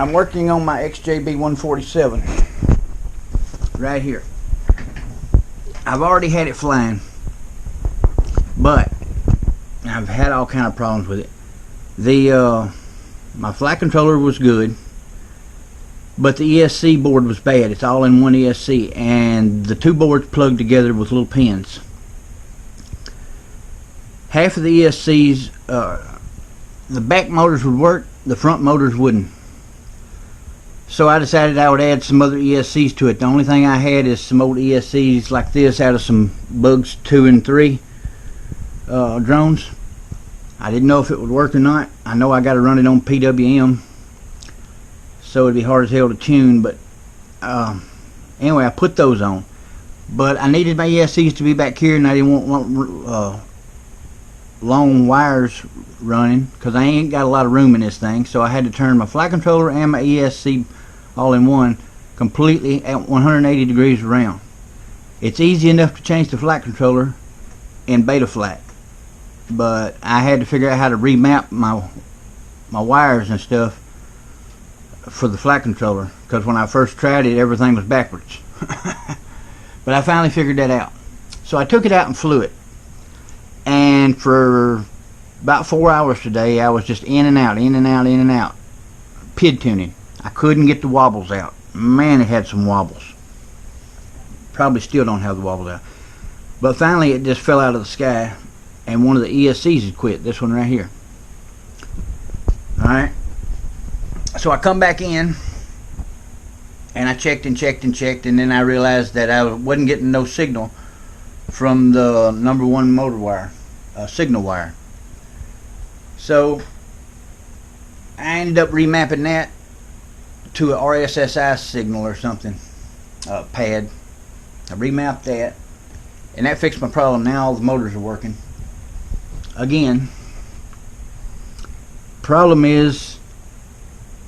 I'm working on my XJB147 right here. I've already had it flying, but I've had all kind of problems with it. My flight controller was good, but the ESC board was bad. It's all in one ESC, and the two boards plugged together with little pins. Half of the ESCs, the back motors would work, the front motors wouldn't. So I decided I would add some other ESCs to it. The only thing I had is some old ESCs like this out of some Bugs 2 and 3 drones. I didn't know if it would work or not. I know I got to run it on PWM, so it'd be hard as hell to tune, but anyway, I put those on. But I needed my ESCs to be back here, and I didn't want long wires running because I ain't got a lot of room in this thing. So I had to turn my flight controller and my ESC all in one completely at 180 degrees around. It's easy enough to change the flight controller in Betaflight, but I had to figure out how to remap my wires and stuff for the flight controller, because when I first tried it, everything was backwards. But I finally figured that out. So I took it out and flew it, and for about 4 hours today I was just in and out, in and out, in and out, PID tuning. I couldn't get the wobbles out. Man, it had some wobbles. Probably still don't have the wobbles out, but finally it just fell out of the sky, and one of the ESCs had quit. This one right here. Alright, so I come back in and I checked and checked and checked, and then I realized that I wasn't getting no signal from the number one motor wire, signal wire. So I ended up remapping that to a RSSI signal or something, pad. I remapped that, and that fixed my problem. Now all the motors are working again. Problem is,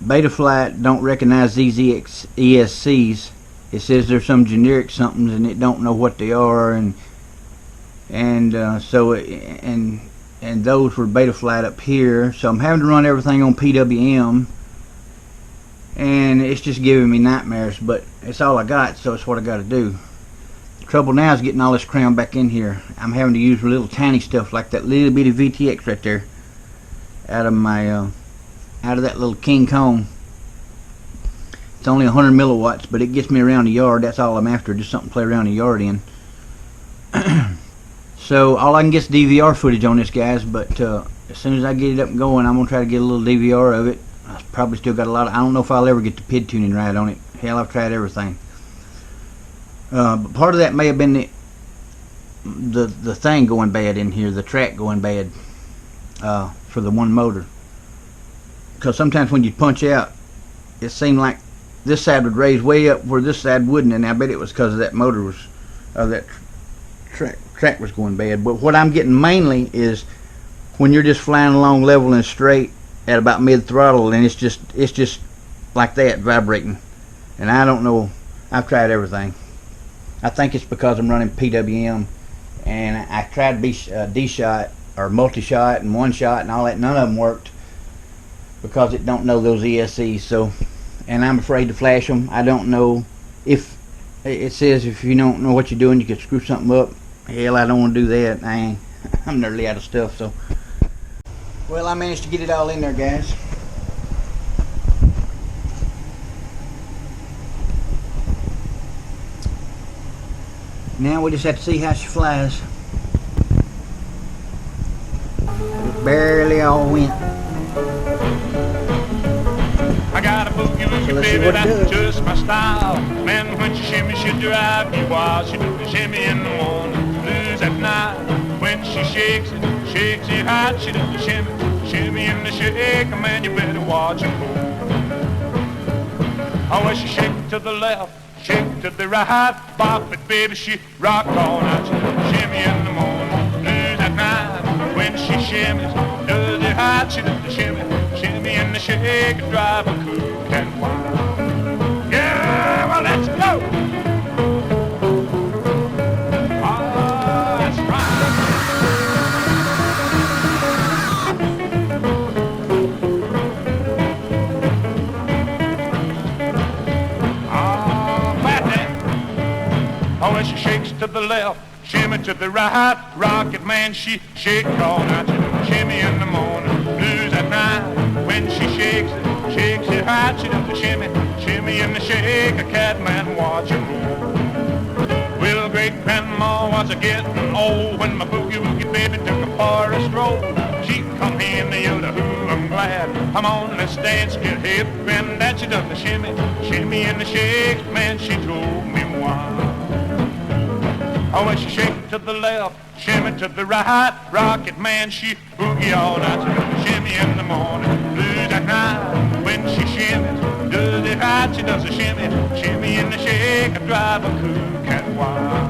Betaflight don't recognize these ESCs. It says there's some generic somethings, and it don't know what they are, and those were Betaflight up here. So I'm having to run everything on PWM, and it's just giving me nightmares. But it's all I got, so it's what I got to do. The trouble now is getting all this crammed back in here. I'm having to use little tiny stuff like that little bitty VTX right there out of my out of that little King Kong. It's only 100 milliwatts, but it gets me around the yard. That's all I'm after, just something to play around the yard in. So all I can get is DVR footage on this, guys, but as soon as I get it up and going, I'm going to try to get a little DVR of it. I probably still got a lot of, I don't know if I'll ever get the PID tuning right on it. Hell, I've tried everything. But part of that may have been the thing going bad in here, the track going bad for the one motor. Because sometimes when you punch out, it seemed like this side would raise way up where this side wouldn't, and I bet it was because of that motor was, that track was going bad. But what I'm getting mainly is when you're just flying along level and straight at about mid throttle, and it's just like that, vibrating. And I don't know, I've tried everything. I think it's because I'm running PWM, and I tried D-shot or multi-shot and one shot and all that. None of them worked because it don't know those ESCs. So, and I'm afraid to flash them. I don't know if it says if you don't know what you're doing, you could screw something up. Hell, I don't want to do that. I'm nearly out of stuff. So, well, I managed to get it all in there, guys. Now we just have to see how she flies. It barely all went. I got a boogie woogie baby, that's just my style. Man, when she shimmy, she drive me wild. She do the shimmy in the morning, blues at night. When she shakes it hot. She do the shimmy in the shake. Man, you better watch it go. Oh, well, she shake to the left, shake to the right. Bop it, baby, she rock all night. She do the shimmy in the morning, blues at night. When she shimmies, does it hot. She do the shimmy in the shake. Drive her cool and wild. Yeah, well, let's go. left, shimmy to the right. Rocket man, she shake all night. She does the shimmy in the morning, blues at night. When she shakes it right. She does the shimmy, shimmy and the shake. A cat man watch her roll. Well, great grandma was a getting old when my boogie woogie baby took her for a stroll. She come in the yodel, who I'm glad I'm on this dance, get hip and that. She does the shimmy, shimmy and the shake. Man, she told me why. Oh, when she shake to the left, shimmy to the right. Rocket man, she boogie all night. She does the shimmy in the morning, blues at night. When she shimmies, does it right. She does the shimmy, shimmy and the shake. I drive a cool cat wild.